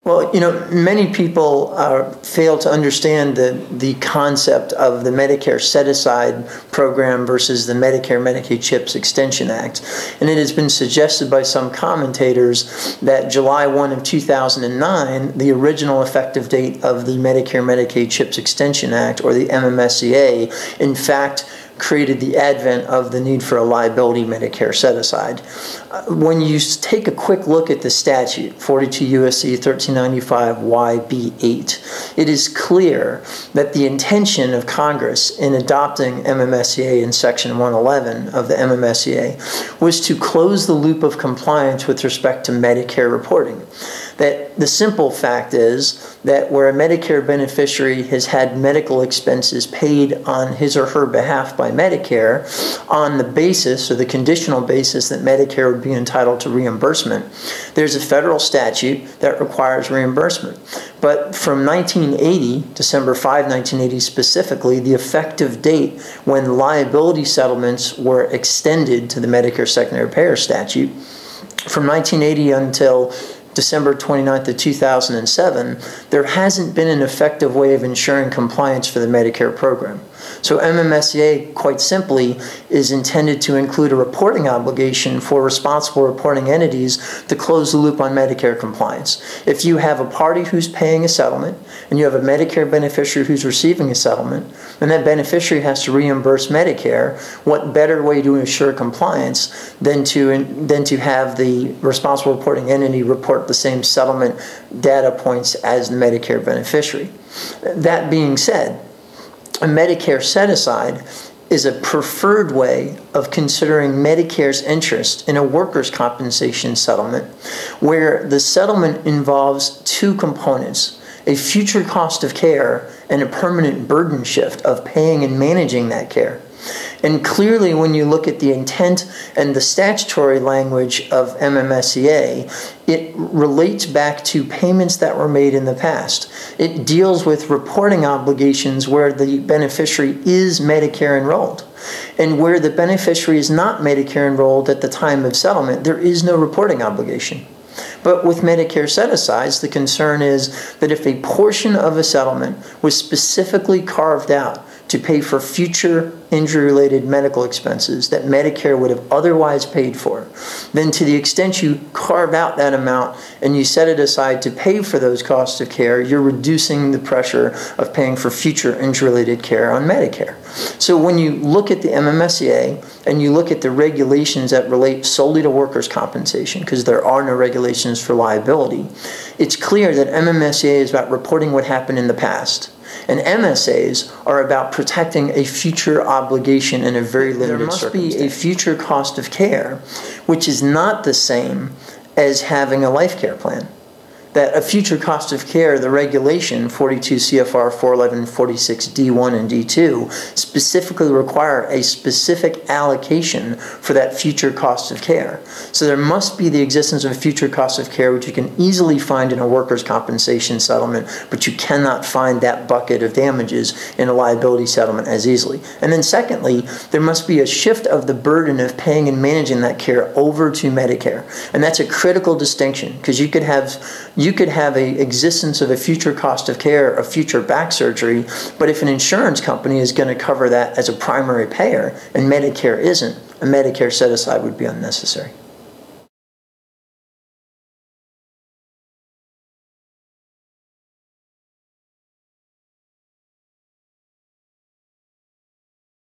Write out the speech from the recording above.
Well, many people fail to understand the concept of the Medicare Set Aside program versus the Medicare CHIPS Extension Act. And it has been suggested by some commentators that July 1 of 2009, the original effective date of the Medicare CHIPS Extension Act, or the MMSEA, in fact, created the advent of the need for a liability Medicare set-aside. When you take a quick look at the statute, 42 U.S.C. 1395 YB8, it is clear that the intention of Congress in adopting MMSEA in Section 111 of the MMSEA was to close the loop of compliance with respect to Medicare reporting. That the simple fact is that where a Medicare beneficiary has had medical expenses paid on his or her behalf by Medicare on the basis or the conditional basis that Medicare would be entitled to reimbursement, there's a federal statute that requires reimbursement. But from 1980, December 5, 1980 specifically, the effective date when liability settlements were extended to the Medicare secondary payer statute, from 1980 until December 29th of 2007, there hasn't been an effective way of ensuring compliance for the Medicare program. So MMSEA, quite simply, is intended to include a reporting obligation for responsible reporting entities to close the loop on Medicare compliance. If you have a party who's paying a settlement and you have a Medicare beneficiary who's receiving a settlement, and that beneficiary has to reimburse Medicare, what better way to ensure compliance than to have the responsible reporting entity report the same settlement data points as the Medicare beneficiary. That being said, a Medicare set-aside is a preferred way of considering Medicare's interest in a workers' compensation settlement, where the settlement involves two components: a future cost of care and a permanent burden shift of paying and managing that care. And clearly, when you look at the intent and the statutory language of MMSEA, it relates back to payments that were made in the past. It deals with reporting obligations where the beneficiary is Medicare enrolled. And where the beneficiary is not Medicare enrolled at the time of settlement, there is no reporting obligation. But with Medicare set-asides, the concern is that if a portion of a settlement was specifically carved out to pay for future injury-related medical expenses that Medicare would have otherwise paid for, then to the extent you carve out that amount and you set it aside to pay for those costs of care, you're reducing the pressure of paying for future injury-related care on Medicare. So when you look at the MMSEA and you look at the regulations that relate solely to workers' compensation, because there are no regulations for liability, it's clear that MMSEA is about reporting what happened in the past. And MSAs are about protecting a future obligation in a very limited circumstance. There must be a future cost of care, which is not the same as having a life care plan. That a future cost of care, the regulation 42 CFR 41146 D1 and D2 specifically require a specific allocation for that future cost of care. So there must be the existence of a future cost of care, which you can easily find in a workers' compensation settlement, but you cannot find that bucket of damages in a liability settlement as easily. And then secondly, there must be a shift of the burden of paying and managing that care over to Medicare. And that's a critical distinction, because you could have an existence of a future cost of care, a future back surgery, but if an insurance company is going to cover that as a primary payer and Medicare isn't, a Medicare set-aside would be unnecessary.